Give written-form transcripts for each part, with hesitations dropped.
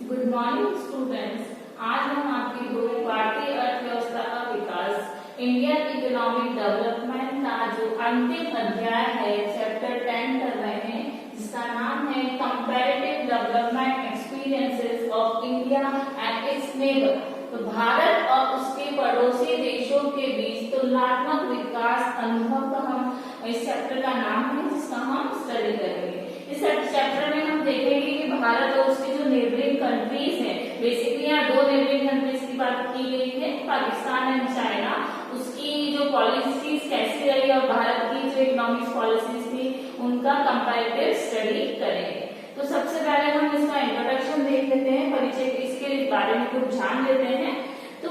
Good morning students. आज हम आपकी बुक भारतीय अर्थव्यवस्था का विकास इंडियन इकोनॉमिक डेवलपमेंट का जो अंतिम अध्याय है चैप्टर 10 कर रहे हैं, जिसका नाम है comparative development experiences of India and it's neighbour. तो भारत और उसके पड़ोसी देशों के बीच तुलनात्मक विकास अनुभव का हम इस चैप्टर का नाम है, जिसका हम स्टडी करेंगे। इस चैप्टर में हम देखेंगे कि भारत और उसके जो नेबरिंग कंट्रीज हैं, बेसिकली यहाँ दो नेबरिंग कंट्रीज की बात की गई है, पाकिस्तान एंड चाइना, उसकी जो पॉलिसीज कैसी रही और भारत की जो इकोनॉमिक पॉलिसीज थी उनका कंपैरेटिव स्टडी करेंगे। तो सबसे पहले हम इसका इंट्रोडक्शन देख लेते हैं, परिचय इसके बारे में कुछ जान लेते हैं। तो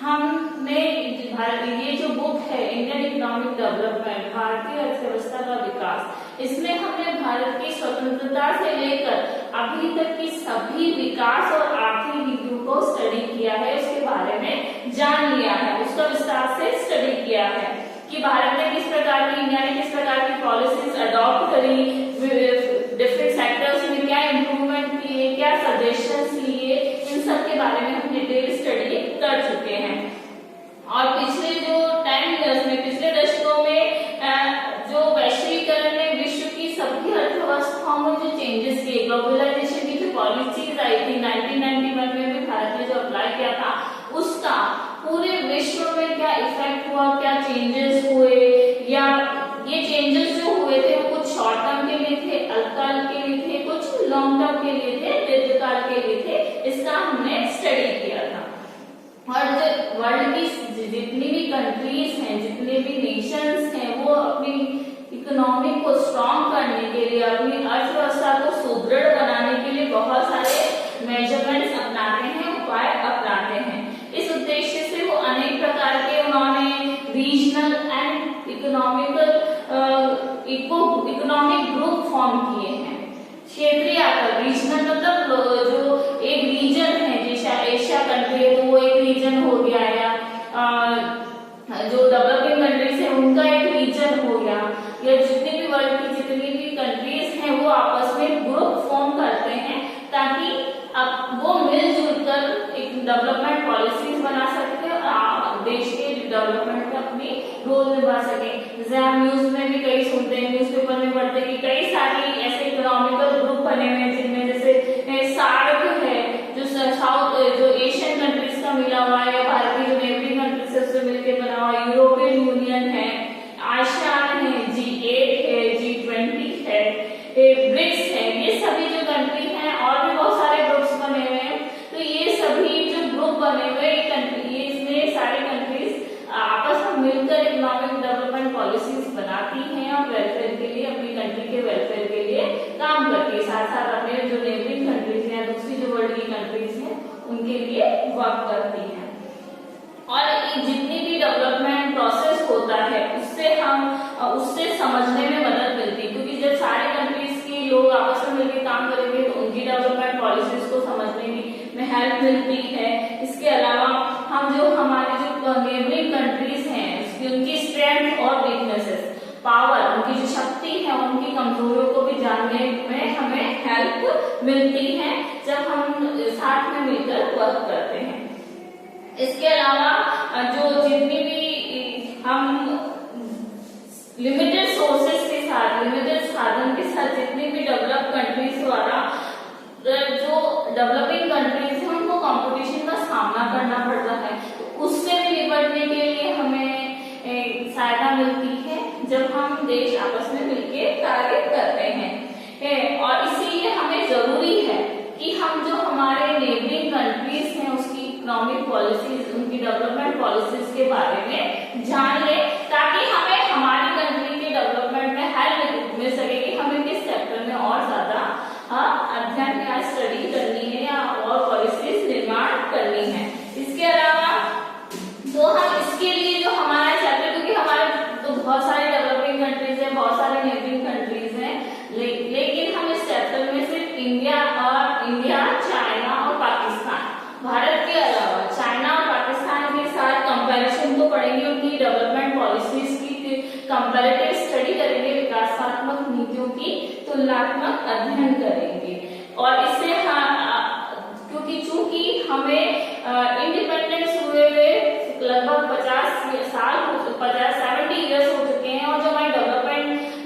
हमने ये जो बुक है इंडियन इकोनॉमिक डेवलपमेंट भारतीय अर्थव्यवस्था का विकास, इसमें हमने भारत की स्वतंत्रता से लेकर अभी तक की सभी विकास और आर्थिक नीतियों को स्टडी किया है, उसके बारे में जान लिया है, उसका विस्तार से स्टडी किया है कि भारत ने किस प्रकार की, इंडिया ने किस प्रकार की पॉलिसीज अडॉप्ट करी, डिफरेंट सेक्टर्स में क्या इम्प्रूवमेंट किए, क्या सजेशंस लिए, इन सब के बारे में हम डिटेल स्टडी कर चुके हैं। और पिछले जो 10 इयर्स में, पिछले दशकों में जो वैश्वीकरण ने विश्व की सभी अर्थव्यवस्थाओं में जो चेंजेस किए, ग्लोबलाइजेशन की जो पॉलिसीज आई थी 1991 में भी भारत ने जो अप्लाई किया था, उसका पूरे विश्व में क्या इफेक्ट हुआ, क्या चेंजेस हुए, या ये चेंजेस जो हुए थे वो कुछ शॉर्ट टर्म के लिए थे, अल्पकाल के लिए थे, कुछ लॉन्ग टर्म के लिए थे, दीर्घकाल के लिए थे, इसका हमने स्टडी किया था। और वर्ल्ड की जितनी भी कंट्रीज हैं, जितने भी नेशंस हैं, वो अपनी इकोनॉमी को स्ट्रॉन्ग करने के लिए, अपनी अर्थव्यवस्था को सुदृढ़ बनाने के लिए बहुत सारे मेजरमेंट्स अपनाते हैं, उपाय अपनाते हैं। इस उद्देश्य से वो अनेक प्रकार के उन्होंने regional and economic group form किए हैं। क्षेत्रीय आकर, रीजनल मतलब जो एक रीजन है, जैसे एशिया कंट्री है तो वो एक रीजन हो गया, या जो डेवलपिंग कंट्रीज है उनका एक रीजन हो गया, या जितनी भी वर्ल्ड की जितनी भी कंट्रीज हैं वो आपस में ग्रुप फॉर्म करते हैं ताकि अब वो मिलजुल कर एक डेवलपमेंट पॉलिसीज बना सकते हैं और देश के डेवलपमेंट में अपनी रोल निभा सके। जैसे हम न्यूज में भी कई सुनते हैं, न्यूज़पेपर में पढ़ते हैं कि कई सारी ऐसे इकोनॉमिकल ग्रुप बने हुए हैं, जिनमें जैसे सार्क है जो साउथ जो एशियन कंट्रीज का मिला हुआ है, या भारत की जो नेबरिंग कंट्रीज से उससे मिलकर बना हुआ, यूरोपियन यूनियन है, आसियान है, G8 है, G20 है, ब्रिक्स है, ये सभी जो कंट्री हैं और भी बहुत सारे ग्रुप्स बने हुए हैं। तो ये सभी जो ग्रुप बने हुए ये इसमें सारी कंट्रीज आपस में मिलकर इकोनॉमिक डेवलपमेंट पॉलिसीज बनाती हैं और वेलफेयर के लिए, अपनी कंट्री के वेलफेयर के लिए काम करती है, साथ साथ अपने जो नेबरिंग कंट्रीज हैं, दूसरी जो वर्ल्ड की कंट्रीज हैं उनके लिए वर्क करती हैं। और जितनी भी डेवलपमेंट प्रोसेस होता है उससे समझने में मदद मिलती है, क्योंकि जब सारे कंट्रीज के लोग आपस में मिलकर काम करेंगे तो उनकी डेवलपमेंट पॉलिसीज को समझने में हेल्प मिलती है। इसके अलावा हम जो हमारे जो नेबरिंग कंट्रीज हैं उनकी स्ट्रेंथ और वीकनेसेस, पावर, उनकी जो शक्ति है, उनकी कमजोरियों को भी जानने में हमें हेल्प मिलती है जब हम साथ में मिलकर वर्क करते हैं। इसके अलावा जो जितनी भी हम लिमिटेड सोर्सेस के साथ, लिमिटेड साधन के साथ जितनी भी डेवलप कंट्रीज द्वारा जो डेवलपिंग कंट्रीज हैं उनको कंपटीशन का सामना करना पड़ता है, तो उससे भी निपटने के लिए हमें सहायता मिलती है जब हम देश आपस में मिलकर कार्य करते हैं। और इसीलिए हमें जरूरी है कि हम जो हमारे नेबरिंग कंट्रीज हैं उसकी इकोनॉमिक पॉलिसीज, उनकी डेवलपमेंट पॉलिसीज के बारे में जान ले, ताकि हमें हमारी कंट्री के डेवलपमेंट में हेल्प मिल सके कि हमें किस सेक्टर में और ज्यादा अध्ययन या स्टडी करनी है या और पॉलिसीज निर्माण करनी है। इसके अलावा तो हम इसके लिए जो हमारा चैप्टर, क्योंकि हमारे तो बहुत सारे डेवलपिंग कंट्रीज हैं, बहुत सारे नेबरिंग कंट्रीज हैं, लेकिन हम इस चैप्टर में सिर्फ इंडिया, चाइना और पाकिस्तान, भारत के अलावा चाइना और पाकिस्तान के साथ कंपैरिजन को पढ़ेंगे, उनकी डेवलपमेंट पॉलिसीज की कंपैरेटिव स्टडी करेंगे, विकासात्मक नीतियों की तुलनात्मक अध्ययन करेंगे। और इससे क्योंकि चूंकि हमें इंडिपेंडेंस हुए हुए लगभग 70 ईयर्स हो चुके हैं, और जो हमारी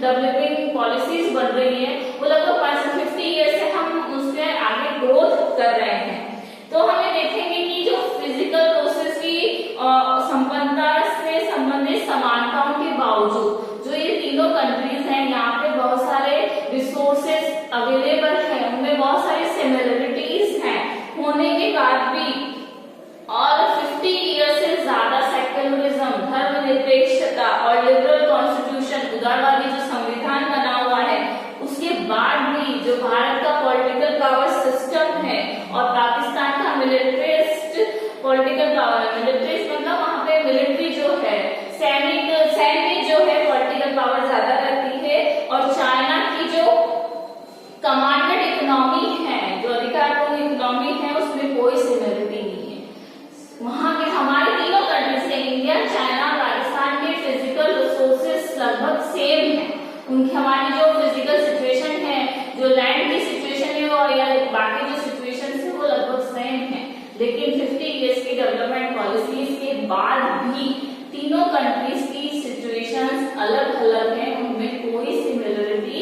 डेवलपिंग पॉलिसीज बन रही है वो लगभग 50 ईयर्स से हम उसके आगे ग्रोथ कर रहे हैं। तो हमें देखेंगे कि जो फिजिकल प्रोसेस की संपन्नता से संबंधित समानताओं के बावजूद जो ये तीनों कंट्रीज हैं, यहाँ पे बहुत सारे रिसोर्सेज अवेलेबल है, उनमें बहुत सारी सिमिलरिटीज हैं होने के बाद भी, और 50 ईयर से ज्यादा सेक्युलरिज्म, धर्मनिरपेक्षता और लिबरल कॉन्स्टिट्यूशन, उदारवादी जो संविधान बना हुआ है, उसके बाद भी जो भारत का पॉलिटिकल पावर सिस्टम है और पाकिस्तान का मिलिट्रिस्ट पॉलिटिकल पावर है, मिलिट्रिस्ट मतलब वहां पे मिलिट्री जो है, सैनिक जो है पॉलिटिकल पावर ज्यादा रहती है, और चाइना की जो कमांडेड इकोनॉमी है, जो अधिकारपूर्ण इकोनॉमी है, उसमें कोई सिमिलरिटी नहीं है। वहां के हमारे तीनों कंट्रीज के, इंडिया, चाइना, पाकिस्तान के फिजिकल रिसोर्सेस लगभग सेम है। उनकी हमारी जो फिजिकल सिचुएशन है, जो लैंड की सिचुएशन है और या बाकी जो सिचुएशन है वो लगभग सेम है, लेकिन 50 इयर्स की डेवलपमेंट पॉलिसीज के बाद भी तीनों कंट्रीज की सिचुएशंस अलग अलग हैं, उनमें कोई सिमिलरिटी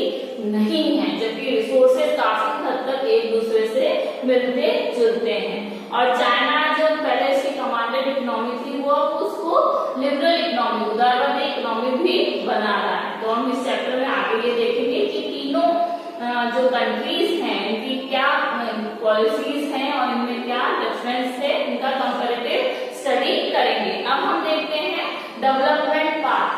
नहीं है, जबकि रिसोर्सेज काफी हद तक एक दूसरे से मिलते जुलते हैं। और चाइना जो पहले इसकी कमांडेड इकोनॉमी थी, वो उसको लिबरल इकोनॉमी, उदारवादी इकोनॉमी भी बना रहा है। तो हम इस चैप्टर में आगे ये देखेंगे कि तीनों जो कंट्रीज हैं इनकी क्या पॉलिसीज हैं और इनमें क्या डिफरेंस है, इनका कंपैरेटिव स्टडी करेंगे। अब हम देखते हैं डेवलपमेंट पाथ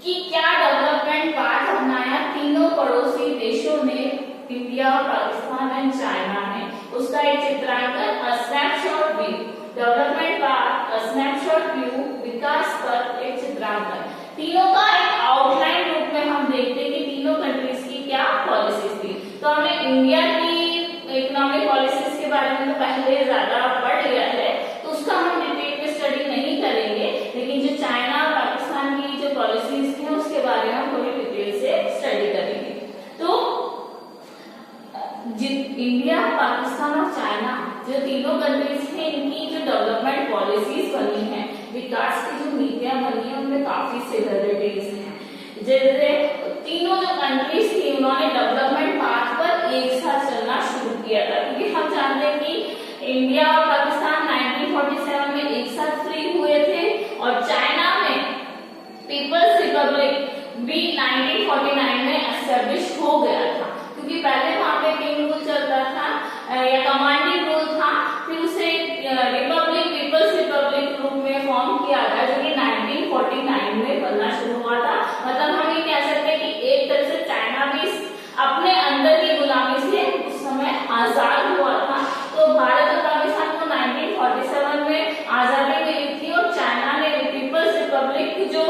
कि क्या डेवलपमेंट पाथ अपनाया तीनों पड़ोसी देशों ने, इंडिया, पाकिस्तान एंड चाइना ने। उसका एक चित्रांकन, a snapshot view, development path, a snapshot view, विकास पर एक चित्रांकन। तीनों का एक आउटलाइन रूप में हम देखते हैं कि तीनों कंट्रीज की क्या पॉलिसीज थी। तो हमने इंडिया की इकोनॉमिक पॉलिसीज के बारे में तो पहले ज्यादा पढ़ लिया है, तो उसका हम डिटेल में स्टडी नहीं करेंगे, लेकिन जो चाइना और पाकिस्तान की जो पॉलिसीज थी उसके बारे में हम थोड़ी डिटेल से स्टडी करेंगे। तो इंडिया, पाकिस्तान और चाइना जो तीनों कंट्रीज हैं, इनकी जो डेवलपमेंट पॉलिसीज बनी है, विकास की जो नीतियां बनी है, उनमें काफी सिमिलरिटीज हैं। जैसे तीनों जो कंट्रीज थी उन्होंने डेवलपमेंट पाथ पर एक साथ चलना शुरू किया था, क्योंकि हम जानते हैं कि इंडिया और पाकिस्तान 1947 में एक साथ फ्री हुए थे, और चाइना में पीपल्स रिपब्लिक भी 1949 में एस्टेब्लिश हो गया था, क्योंकि पहले वहां पे किंग रूल चलता था या कमांडिंग रूल था, फिर उसे रिपब्लिक, पीपल्स रिपब्लिक रूप में फॉर्म किया गया, जो कि 1949 में बनना शुरू हुआ था। मतलब हम ये कह सकते हैं कि एक तरह से चाइना भी अपने अंदर की गुलामी से उस समय आजाद हुआ था। तो भारत और पाकिस्तान को 1947 में आजादी मिली थी, और चाइना ने पीपल्स रिपब्लिक जो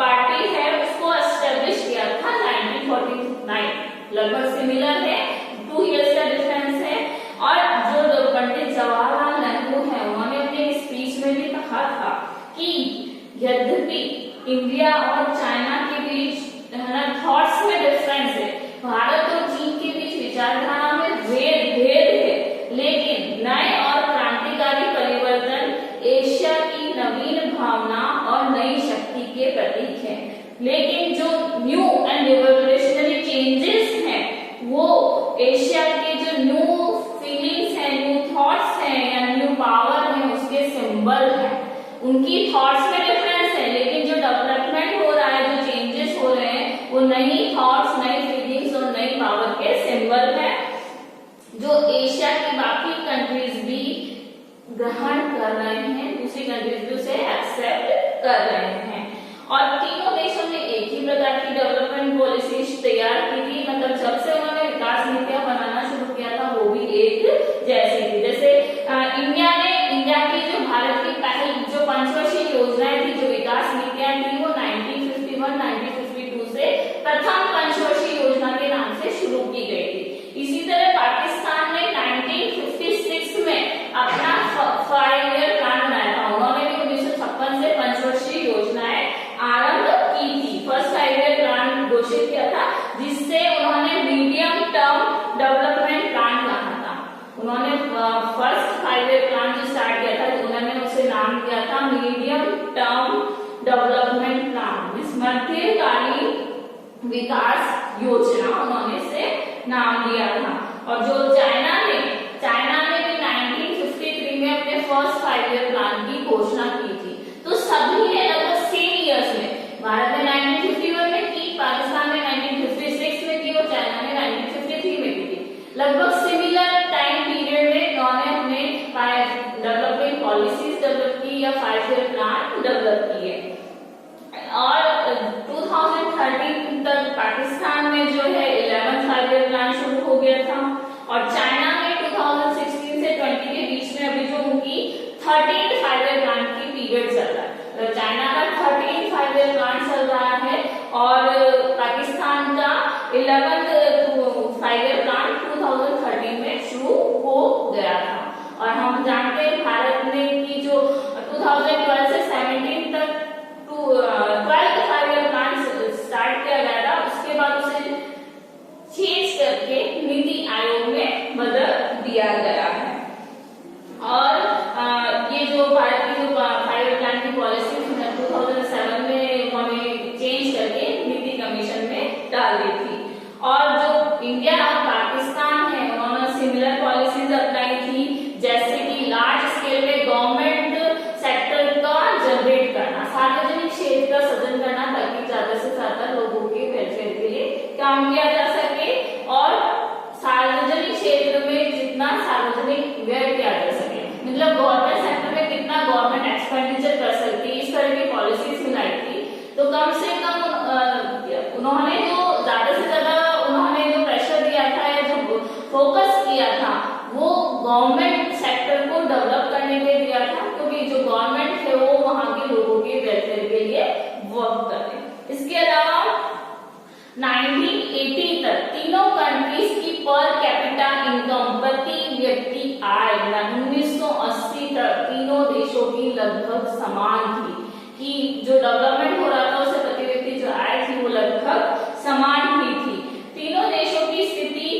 पार्टी है उसको एस्टेब्लिश किया था 1949। लगभग सिमिलर है, 2 इयर्स का डिफरेंस है। और जो पंडित जवाहरलाल नेहरू है, उन्होंने अपने स्पीच में भी कहा था कि यद्यपि इंडिया और चाइना के बीच थॉट्स में डिफरेंस है, भारत और चीन के बीच विचारधारा में भेद है, लेकिन नए और क्रांतिकारी परिवर्तन एशिया की नवीन भावना और नई शक्ति के प्रतीक है। लेकिन जो न्यू एंड रिवोल्यूशनरी चेंजेस हैं, वो एशिया के जो न्यू फीलिंग्स हैं, न्यू थॉट्स हैं या न्यू पावर है, उसके सिंबल है। उनकी थॉट्स में डिफरेंस है, लेकिन जो डेवलपमेंट हो रहा है, जो चेंजेस हो रहे हैं, वो नई थॉट्स, नई फीलिंग्स और नई पावर के सिंबल है, जो एशिया की बाकी कंट्रीज भी ग्रहण कर रहे हैं, दूसरी कंट्रीज भी उसे एक्सेप्ट कर रहे हैं। और तीनों देशों ने एक ही प्रकार की डेवलपमेंट पॉलिसीज तैयार की थी, मतलब जब से उन्होंने विकास नीतियां बनाना शुरू किया था वो भी एक जैसी थी। जैसे इंडिया की जो भारत की पहली जो पंचवर्षीय योजनाएं थी, जो विकास नीतियां थी, वो 1951-1952 से प्रथम पंचवर्षीय योजना के नाम से शुरू की गई थी। इसी तरह पाकिस्तान ने 1956 में अपना 5 ईयर प्लान बनाया था। उन्होंने भी 1956 से पंचवर्षीय योजनाएं आरंभ की थी। फर्स्ट 5 ईयर प्लान घोषित किया था, जिससे उन्होंने मीडियम टर्म डेवलपमेंट प्लान कहा था। उन्होंने विकास योजना उन्होंने से नाम दिया था। और जो चाइना ने भी 1953 में अपने फर्स्ट 5 ईयर प्लान की घोषणा की थी। तो सभी ने लगभग सेम ईयर्स में, भारत ने 1951 में की, पाकिस्तान ने 1956 में की और चाइना ने 1953 में की थी। लगभग सिमिलर टाइम पीरियड में उन्होंने अपने डेवलपमेंट पॉलिसीज डेवलप की या 5 ईयर प्लान डेवलप किए। और 2013 तक पाकिस्तान में जो है 11 5 ईयर प्लान शुरू हो गया था और चाइना में 2016 से 20 के बीच में अभी जो उनकी 13 5 ईयर प्लान की पीरियड चल रहा है। तो चाइना का 13 5 ईयर प्लान चल रहा है और पाकिस्तान का 11 5 ईयर प्लान 2013 में शुरू हो गया था। और हम जानते हैं भारत ने की जो 2012 से 17 तक 12 5 ईयर प्लान स्टार्ट किया गया था, उसके बाद उसे चेंज करके नीति आयोग में बदल दिया गया है। और ये जो भारत की जो 5 ईयर प्लान की पॉलिसी 2007 में उन्होंने चेंज करके नीति कमीशन में डाल दी थी। और जो इंडिया और पाकिस्तान है उन्होंने सिमिलर पॉलिसीज अप्लाई की, जैसे कि लार्ज स्केल पे गवर्नमेंट सेक्टर का जनरेट करना, सार्वजनिक क्षेत्र का सृजन करना ताकि ज्यादा से ज्यादा लोगों के वेलफेयर के लिए काम किया जा सके और सार्वजनिक क्षेत्र में जितना सार्वजनिक व्यय किया जा सके, मतलब गवर्नमेंट सेक्टर में कितना गवर्नमेंट एक्सपेंडिचर कर सकती है, इस तरह की पॉलिसीज बनाई थी। तो कम से कम उन्होंने जो ज्यादा से ज्यादा उन्होंने जो प्रेशर दिया था या जो फोकस किया था वो गवर्नमेंट सेक्टर को डेवलप करने के लिए दिया था, क्योंकि जो गवर्नमेंट है वो वहां के लोगों के वेलफेयर के लिए वर्क करे। इसके अलावा 1980 तक तीनों कंट्रीज की पर कैपिटा इनकम प्रति व्यक्ति आय 1980 तक तीनों देशों की लगभग समान थी, कि जो डेवलपमेंट हो रहा था उससे प्रति व्यक्ति जो आय थी वो लगभग समान ही थी। तीनों देशों की स्थिति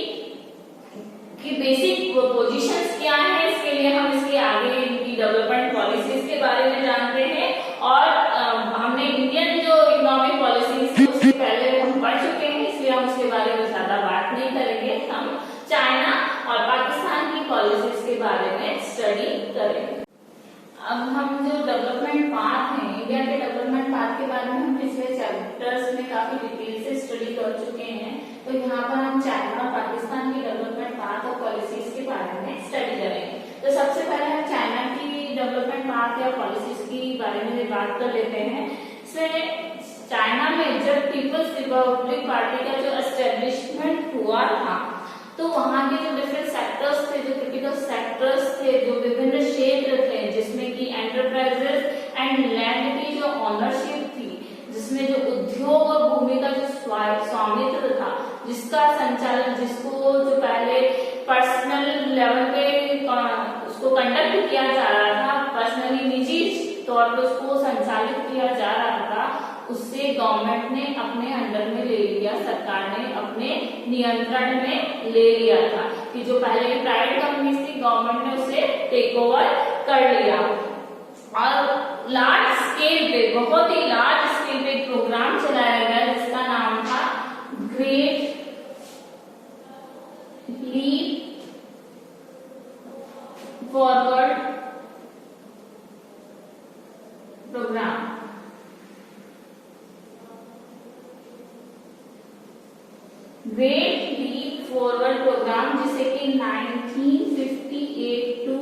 की बेसिक पोजीशंस क्या है, इसके लिए हम इसके आगे इनकी डेवलपमेंट पॉलिसीज के बारे में जानते हैं। और हमने इंडियन जो इकोनॉमिक पॉलिसीज उससे पहले हम पढ़ चुके हैं, इसलिए हम उसके बारे में ज्यादा बात नहीं करेंगे। हम चाइना और पाकिस्तान की पॉलिसीज के बारे में स्टडी करेंगे। अब हम जो डेवलपमेंट पाथ है, इंडिया के डेवलपमेंट पाथ के बारे में हम पिछले चैप्टर्स में काफी डिटेल से स्टडी कर चुके हैं। तो यहाँ पर हम चाइना और पाकिस्तान की डेवलपमेंट पाथ और पॉलिसीज के बारे में स्टडी करेंगे। तो सबसे पहले हम चाइना की डेवलपमेंट पाथ या पॉलिसीज की बारे में बात कर लेते हैं। इसमें चाइना में जब पीपल्स रिपब्लिक पार्टी का जो एस्टेब्लिशमेंट हुआ था, तो वहां के जो डिफरेंट सेक्टर्स थे, जो क्रिटिकल सेक्टर्स थे, जो विभिन्न क्षेत्र थे, जिसमें कि एंटरप्राइजेस एंड लैंड की जो ऑनरशिप थी, जिसमें जो उद्योग और भूमि का जो स्वामित्व था, जिसका संचालन, जिसको जो पहले पर्सनल लेवल पे उसको कंडक्ट किया जा रहा था, पर्सनली निजी तौर पर उसको संचालित किया जा रहा था, उससे गवर्नमेंट ने अपने अंडर में ले लिया, सरकार ने अपने नियंत्रण में ले लिया था, कि जो पहले प्राइवेट कंपनीज थी गवर्नमेंट ने उसे टेक ओवर कर लिया। और लार्ज स्केल पे, बहुत ही लार्ज स्केल पे एक प्रोग्राम चलाया गया जिसका नाम था great leap forward programme. Great leap forward programme, जिसे कि 1958 टू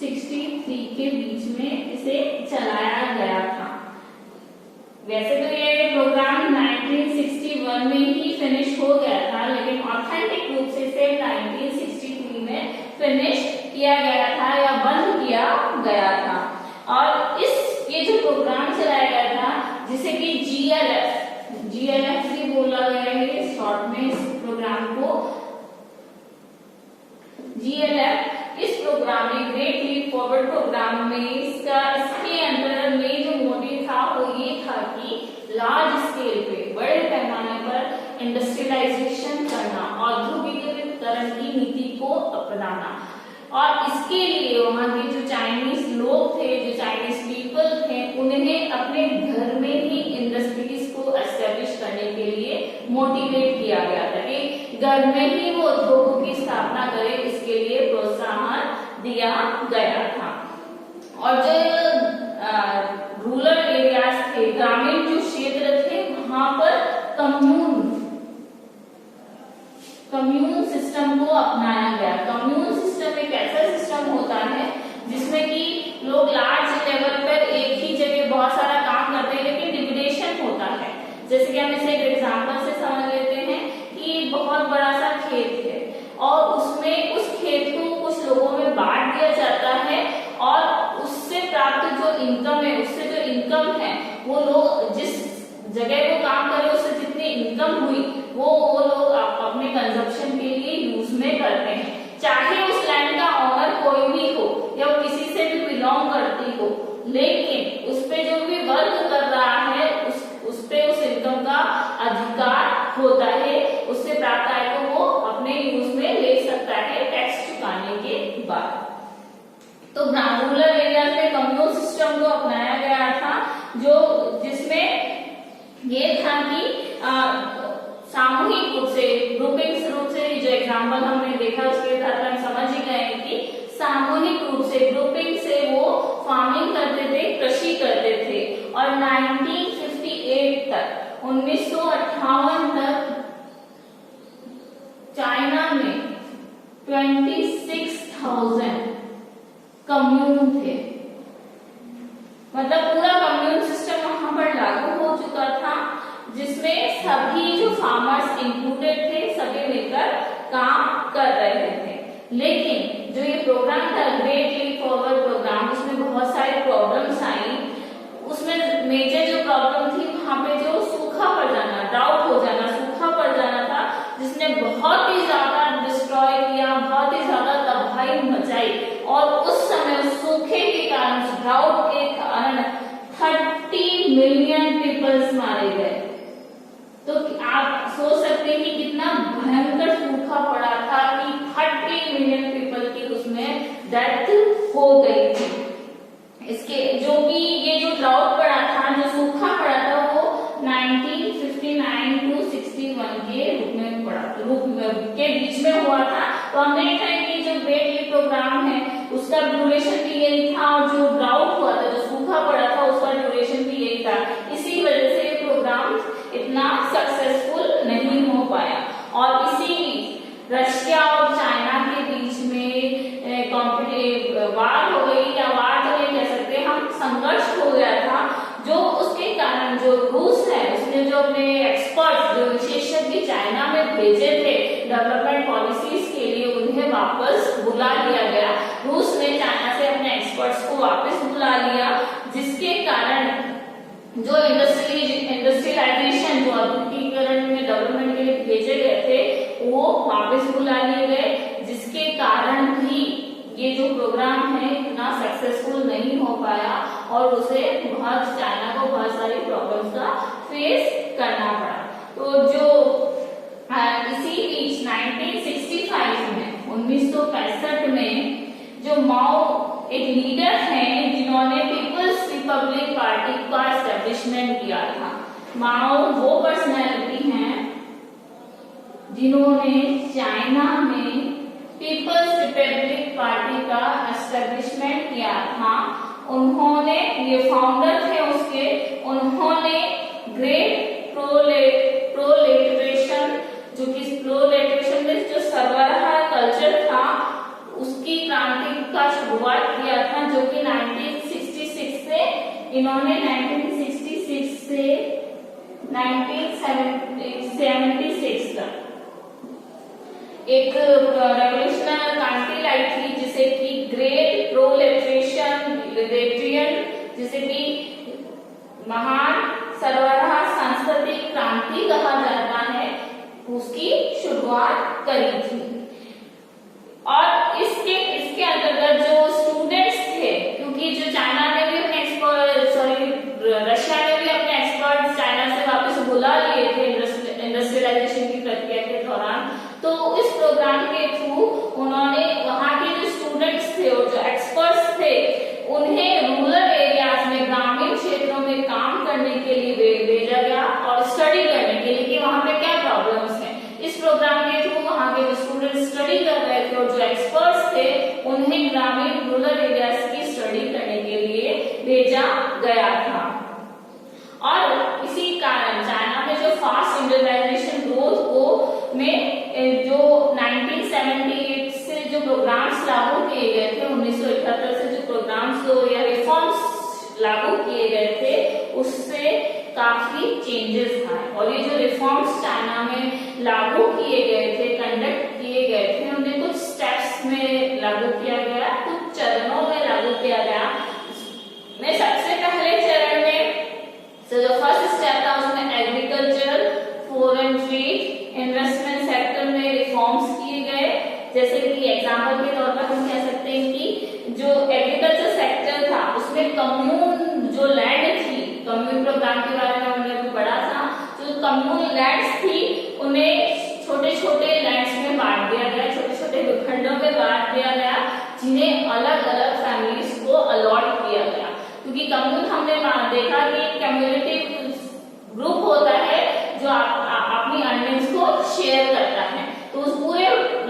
63 के बीच में इसे चलाया गया था। वैसे तो ये प्रोग्राम 1961 में ही फिनिश हो गया था, लेकिन ऑथेंटिक रूप से इसे 1963 में फिनिश किया गया था या बंद किया गया था। और ये जो प्रोग्राम चलाया गया था, जिसे कि GLF भी बोला गया है शॉर्ट में, इस प्रोग्राम को GLF, इस प्रोग्राम में ग्रेट लीप फॉरवर्ड प्रोग्राम में इसके अंदर में जो मोटिव था वो ये था कि लार्ज स्केल पे, बड़े पैमाने पर इंडस्ट्रियलाइजेशन करना, औद्योगिकीकरण की नीति को अपनाना। और इसके लिए वहां के जो चाइनीज लोग थे, जो चाइनीज पीपल थे, उन्हें अपने घर में ही इंडस्ट्रीज को एस्टेब्लिश करने के लिए मोटिवेट किया गया था कि घर में ही वो उद्योगों की स्थापना करे, इसके लिए प्रोत्साहन दिया गया था। और जो रूरल एरियाज थे, ग्रामीण जो क्षेत्र थे, वहां पर कम्यून सिस्टम को अपनाया गया। कम्यून सिस्टम एक ऐसा सिस्टम होता है जिसमें कि लोग लार्ज लेवल पर एक ही जगह बहुत सारा काम करते हैं, लेकिन डिविडेशन होता है। जैसे कि हम इसे एक एग्जांपल से समझ लेते हैं कि बहुत बड़ा सा खेत है और उसमें उस खेत को कुछ लोगों में बांट दिया जाता है और उससे प्राप्त जो इनकम है, उससे जो इनकम है वो लोग जिस जगह वो काम करे उससे जितनी इनकम हुई वो लोग अपने कंजप्शन के लिए यूज में करते हैं। चाहे उस लैंड का ऑनर कोई भी हो या वो किसी से भी बिलोंग करती हो, लेकिन उस पे जो भी वर्क कर रहा है उस पे उस इनकम का अधिकार होता है। उससे प्राप्त आय को वो अपने यूज में ले सकता है टैक्स चुकाने के बाद। तो रूरल एरियाज में कम्यूनल सिस्टम को अपनाया गया था, जो जिसमें ये था कि सामूहिक रूप से, ग्रुपिंग्स रूप से, जो एग्जाम्पल हमने देखा उसके साथ हम समझ ही गए कि सामूहिक रूप से, ग्रुपिंग से वो फार्मिंग करते थे, कृषि करते थे। और 1958 तक, 1958 तक चाइना में 26,000 कम्यून थे। मतलब पूरा कम्यून सिस्टम वहां पर लागू हो चुका था, जिसमें सभी जो फार्मर्स इंक्लूडेड थे, सभी मिलकर काम कर रहे थे। लेकिन जो ये प्रोग्राम था ग्रेट लीप फॉरवर्ड प्रोग्राम, उसमें बहुत सारी प्रॉब्लम्स आई। उसमें मेजर जो प्रॉब्लम थी वहां पे जो सूखा पड़ जाना, ड्राउट हो जाना, सूखा पड़ जाना था, जिसने बहुत ही ज्यादा डिस्ट्रॉय किया, बहुत ही ज्यादा तबाही मचाई। और उस समय सूखे के कारण, ड्राउट के कारण 30 मिलियन पीपल्स मारे गए। तो आप सोच सकते हैं कि कितना भयंकर सूखा पड़ा था कि 30 मिलियन पीपल की उसमें डेथ हो गई थी। इसके जो कि ये जो ड्राउट पड़ा था, जो सूखा पड़ा था, वो 1959 to 61 के रूप में के बीच में हुआ था। तो हम देख रहे हैं कि जो ग्रेट लीप प्रोग्राम है उसका ड्यूरेशन भी यही था, और जो ड्राउट हुआ था, जो सूखा पड़ा था, उसका ड्यूरेशन भी यही था। इसी वजह से ये प्रोग्राम इतना सक्सेसफुल नहीं हो पाया। और इसी रशिया और चाइना के बीच में वार हो गई, या वार तो नहीं कह सकते हम, संघर्ष हो गया था, जो उसके कारण जो रूस है उसने जो अपने एक्सपर्ट, जो विशेषज्ञ चाइना में भेजे थे डेवलपमेंट पॉलिसीज के लिए, उन्हें वापस बुला लिया गया। रूस ने चाइना से अपने एक्सपर्ट्स को वापस बुला लिया, जिसके कारण जो इंडस्ट्रियलाइजेशन, जो आधुनिकीकरण में डेवलपमेंट के लिए भेजे गए थे, वो वापस बुला लिए गए, जिसके कारण भी ये जो प्रोग्राम है इतना सक्सेसफुल नहीं हो पाया और उसे चाइना को बहुत सारी प्रॉब्लम्स का फेस करना पड़ा। तो जो इसी बीच 1965 में, 1965 में जो माओ एक लीडर हैं जिन्होंने पीपल्स रिपब्लिक पार्टी का एस्टेब्लिशमेंट किया था। माओ वो पर्सनैलिटी हैं जिन्होंने चाइना में पीपल्स रिपब्लिक पार्टी का एस्टेब्लिशमेंट किया था। उन्होंने, ये फाउंडर थे उसके, उन्होंने ग्रेट प्रोलेटरेशन, जो कि प्रोलेटरेशन में जो सरबराह कल्चर था, उसकी क्रांति का शुरुआत किया था, जो कि 1966 से, इन्होंने 1966 से 1976 तक एक रेवोल्यूशनरी क्रांति लाई थी, जिसे कि ग्रेट प्रोलेटरेशन, जिसे कि महान सरबराह सांस्कृतिक क्रांति कहा जाता है, उसकी शुरुआत करी थी। और इसके अंतर्गत जो स्टूडेंट्स थे, क्योंकि जो चाइना ने भी अपने रशिया ने भी अपने एक्सपर्ट चाइना से वापस बुला लिए थे इंडस्ट्रियलाइजेशन की प्रक्रिया के दौरान, तो इस प्रोग्राम के थ्रू उन्होंने वहां के जो स्टूडेंट्स थे और जो एक्सपर्ट्स थे, उन्हें रूरल एरियाज में, ग्रामीण क्षेत्रों में काम करने के लिए भेजा गया और स्टडी करने के लिए, कि इस प्रोग्राम के थ्रू वहाँ के जो स्टूडेंट स्टडी कर रहे थे और जो एक्सपर्ट्स थे उन्हें ग्रामीण रूरल एरियाज की स्टडी करने के लिए भेजा गया था। और इसी कारण चाइना में जो फास्ट इंडस्ट्रियलाइजेशन ग्रोथ को में जो 1978 से जो प्रोग्राम्स लागू किए गए थे, 1971 से जो प्रोग्राम्स या रिफॉर्म्स लागू किए गए थे उससे काफी चेंजेस आए। और ये जो रिफॉर्म्स चाइना में लागू किए गए थे, कंडक्ट किए गए थे, उन्हें कुछ स्टेप्स में लागू किया गया, कुछ चरणों में लागू किया गया। में सबसे पहले चरण में जो फर्स्ट स्टेप था उसमें agriculture, foreign trade, investment sector में रिफॉर्म्स किए गए। जैसे कि एग्जांपल के तौर पर हम कह सकते हैं कि जो एग्रीकल्चर सेक्टर था उसमें कम्यून जो लैंड थी, कम्यून प्रोग्राम के बारे में हमने अभी पढ़ा था, जो कम्यून लैंड्स थी उन्हें छोटे छोटे लैंड्स में बांट दिया गया, छोटे छोटे भूखंडों में बांट दिया गया, जिन्हें अलग अलग फैमिलीज को अलॉट किया गया। क्योंकि कम्यून हमने देखा कि कम्युनिटी ग्रुप होता है जो अपनी अर्निंग्स को शेयर करता है, तो उस पूरे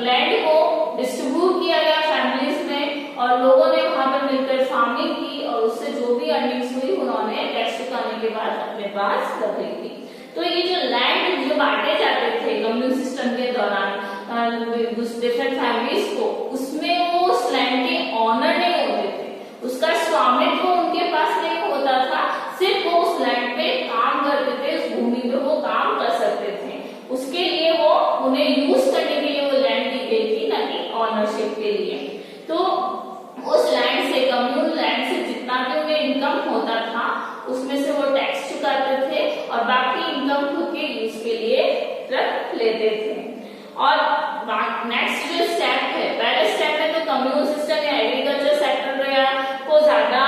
लैंड को डिस्ट्रीब्यूट किया गया फैमिलीज में और लोगों ने वहां पर मिलकर फार्मिंग की और उससे जो भी अर्निंग्स हुई उन्होंने टैक्स चुकाने के बाद अपने पास रख ली थी। तो ये जो लैंड जो बांटे जाते थे कम्यून सिस्टम के दौरान डिफरेंट फैमिलीज को, उसमें वो उस लैंड के ऑनर नहीं होते थे, उसका स्वामित्व उनके पास नहीं होता था, सिर्फ वो उस लैंड पे काम करते थे, उस भूमि पे वो काम कर सकते थे। उसके लिए वो उन्हें यूज करने के लिए वो लैंड दी गई थी, ना कि ऑनरशिप के लिए। तो उस लैंड से, कम्यून लैंड से जितना भी उन्हें इनकम होता था उसमें से वो टैक्स चुकाते थे और बाकी इनकम खुद के यूज के लिए रख लेते थे। और नेक्स्ट जो स्टेप है, पहले स्टेप में तो कम्यून सिस्टम या एग्रीकल्चर सेक्टर को ज्यादा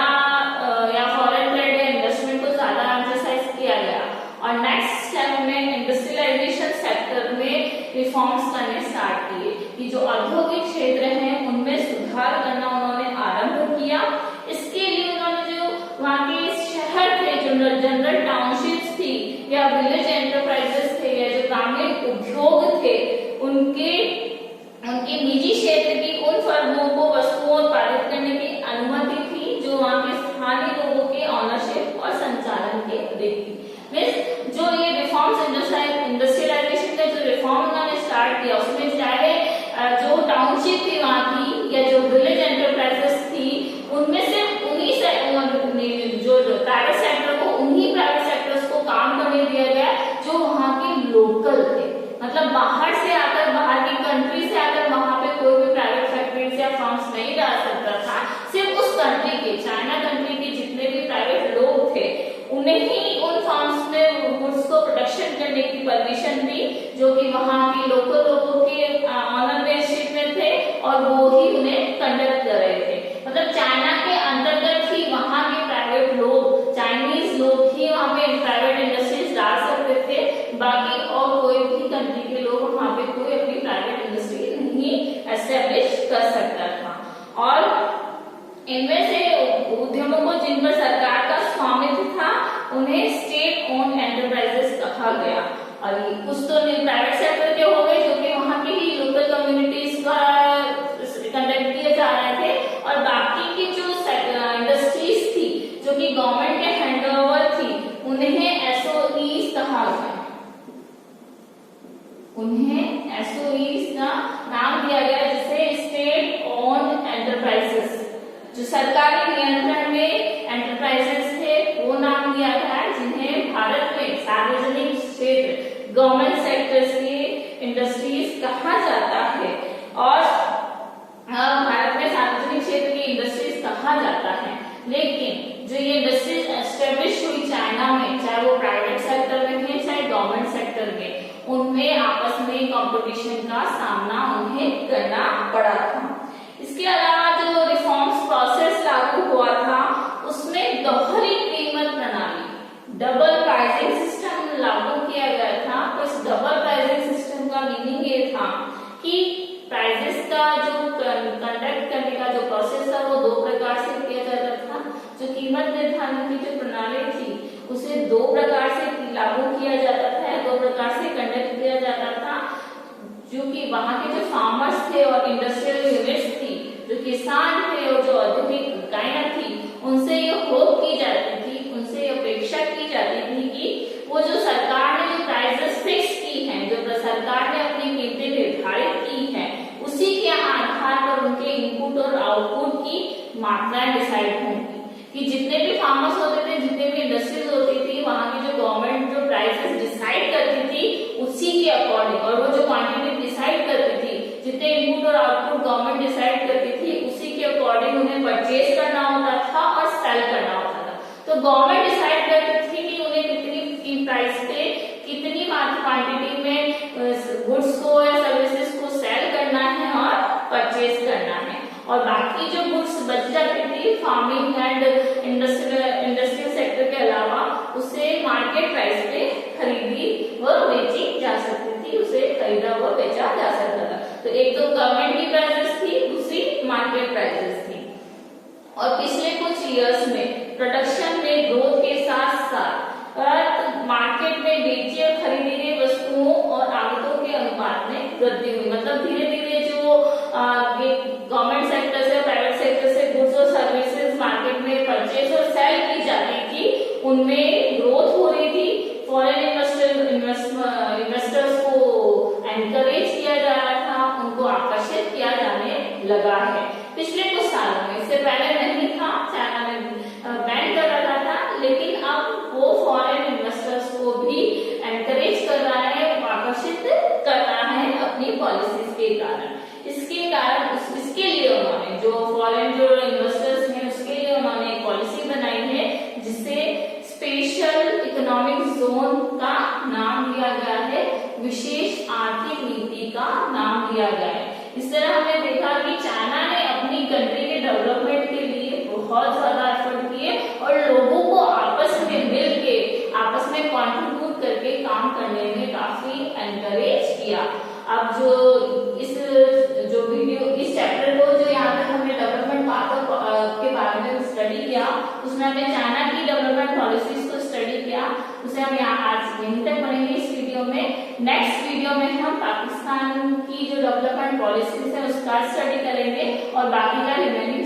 या फॉरेन ट्रेड या इन्वेस्टमेंट को ज्यादा एम्फसाइज किया गया। और नेक्स्ट स्टेप में इंडस्ट्रियलाइजेशन सेक्टर में रिफॉर्म्स करने स्टार्ट किए कि जो औद्योगिक क्षेत्र हैं उनमें सुधार करना उन्होंने आरंभ किया। इसके लिए उन्होंने जो वहाँ के शहर थे, जो जनरल टाउनशिप्स थी या विलेज एंटरप्राइजेस थे या जो ग्रामीण उद्योग थे, उनके निजी क्षेत्र की उन फर्मों को वस्तुओं उत्पादित करने की अनुमति थी जो वहाँ के स्थानीय लोगों के ऑनरशिप और संचालन के अधीन थी। मींस जो ये रिफॉर्म्स इंडस्ट्रियलाइजेशन का जो रिफॉर्म उन्होंने स्टार्ट किया उसमें चाहे जो टाउनशिप थी वहाँ की या जो विलेज एंटरप्राइजेस थी, उनमें से उन्हीं से जो प्राइवेट सेक्टर को, उन्हीं प्राइवेट सेक्टर्स को काम करने दिया गया जो वहाँ के लोकल थे। मतलब बाहर से आकर, बाहर की कंट्री से आकर वहां पे कोई भी प्राइवेट फैक्ट्रीज या फर्म्स नहीं डाल सकता था। सिर्फ उस कंट्री के, चाइना कंट्री के जितने भी प्राइवेट लोग थे उन्हें ही उन फर्म्स में गुड्स को प्रोडक्शन करने की परमिशन दी, जो कि वहां के लोकल लोगों के ऑनरशिप में थे और वो ही उन्हें कंडक्ट कर रहे थे। मतलब चाइना के अंतर्गत ही वहां के प्राइवेट लोग, चाइनीज लोग ही वहां पे प्राइवेट इंडस्ट्रीज डाल सकते थे, बाकी और कोई भी कंट्री के लोग वहां पे कोई अपनी प्राइवेट इंडस्ट्री नहीं एस्टेब्लिश कर सकता था। और इनमें से उद्यमों को जिन पर सरकार का स्वामित्व था उन्हें स्टेट ओन एंटरप्राइजेस कहा गया। और कुछ तो प्राइवेट सेक्टर के हो गए जो कि वहां की ही लोकल कम्युनिटीज का कंडक्ट किए जा रहे थे, और बाकी की जो इंडस्ट्रीज थी जो कि गवर्नमेंट के हैंडओवर थी उन्हें एसओईज कहा गया। उन्हें एसओईज का नाम दिया गया, जिसे स्टेट ओन एंटरप्राइजेस, जो सरकारी नियंत्रण में एंटरप्राइजेस थे वो नाम दिया गया, जिन्हें भारत में सार्वजनिक क्षेत्र, गवर्नमेंट सेक्टर्स की इंडस्ट्रीज कहा जाता है। और भारत में सार्वजनिक क्षेत्र की इंडस्ट्रीज कहा जाता है, लेकिन जो ये इंडस्ट्रीज एस्टेब्लिश हुई चाइना में, चाहे वो प्राइवेट सेक्टर में थे चाहे गवर्नमेंट सेक्टर में, उनमें आपस में कंपटीशन का सामना उन्हें करना पड़ा था। इसके अलावा जो रिफॉर्म्स प्रोसेस लागू हुआ था उसमें दोहरी कीमत प्रणाली, डबल प्राइसिंग सिस्टम लागू किया गया था। तो इस डबल प्राइसिंग सिस्टम का मीनिंग ये था कि प्राइसेस का जो कंडक्ट करने का जो प्रोसेस था वो दो प्रकार से किया जाता था। जो कीमत निर्धारण की जो प्रणाली थी उसे दो प्रकार से लागू किया जाता था, दो प्रकार से कंडक्ट किया जाता था। वहां के जो फार्मर्स थे और इंडस्ट्रियल यूनिट्स थी, जो किसान थे और जो औद्योगिक इकाइयां थी, उनसे ये होप की जाती थी, उनसे ये अपेक्षा की जाती थी कि वो जो सरकार ने जो प्राइसेस फिक्स की हैं, जो सरकार ने अपनी कीमतें निर्धारित की हैं, उसी के आधार पर उनके इनपुट और आउटपुट की मात्राएं डिसाइड होंगी। कि जितने भी फार्मर्स होते थे, जितने भी इंडस्ट्रीज होती थी, वहां की जो गवर्नमेंट जो प्राइसेस डिसाइड करती थी उसी के अकॉर्डिंग, और वो जो क्वांटिटी डिसाइड करती थी, जितने इनपुट और आउटपुट गवर्नमेंट डिसाइड करती थी, उसी के अकॉर्डिंग उन्हें परचेज करना होता था और सेल करना होता था। तो गवर्नमेंट डिसाइड करती थी कि उन्हें कितनी प्राइस पे कितनी क्वांटिटी में गुड्स को या सर्विसेज को सेल करना है और परचेज करना है, और बाकी जो गुड्स बच जाती थी फार्मिंग एंड इंडस्ट्रियल सेक्टर के अलावा, उसे मार्केट प्राइस पे खरीदी व बेची जा सकती थी, उसे खरीदा व बेचा जा सकता था। तो एक तो गवर्नमेंट की प्राइसेस थी, दूसरी मार्केट प्राइसेस थी। और पिछले कुछ इयर्स में प्रोडक्शन में ग्रोथ के साथ साथ मार्केट में बेची और खरीदी गई वस्तुओं और आगतों के अनुपात में वृद्धि हुई। मतलब धीरे धीरे जो गवर्नमेंट सेक्टर से प्राइवेट सेक्टर से गुड्स और सर्विसेज मार्केट में परचेज और सेल की जाती थी, उनमें ग्रोथ हो रही थी। फॉरेन इन्वेस्टर्स को एनकरेज किया जा रहा था, उनको आकर्षित किया जाने लगा है पिछले कुछ सालों में। इससे पहले नहीं था, चाइना ने बैन कर रखा था, लेकिन अब वो फॉरेन इन्वेस्टर्स को भी एनकरेज कर रहा है, आकर्षित कर रहा है अपनी पॉलिसीज के कारण। इसके लिए उन्होंने जो फॉरेन जो इन्वेस्टर्स हैं, उसके लिए उन्होंने एक पॉलिसी बनाई है जिसे स्पेशल इकोनॉमिक जोन का नाम दिया गया है, विशेष आर्थिक नीति का नाम दिया गया है। इस तरह हमने देखा कि चाइना ने अपनी कंट्री के डेवलपमेंट के लिए बहुत ज्यादा एफर्ट किए और लोगों को आपस में मिल के, आपस में कॉन्ट्रीब्यूट करके काम करने में काफी एनकरेज किया। अब जो वीडियो इस चैप्टर को जो यहाँ तक हमने डेवलपमेंट पाथ के बारे में स्टडी किया, उसमें हमने चाइना की डेवलपमेंट पॉलिसीज को स्टडी किया, उसे हम यहाँ आज यहीं तक पढ़ेंगे इस वीडियो में। नेक्स्ट वीडियो में हम पाकिस्तान की जो डेवलपमेंट पॉलिसीज है उसका स्टडी करेंगे और बाकी का रिमेनिंग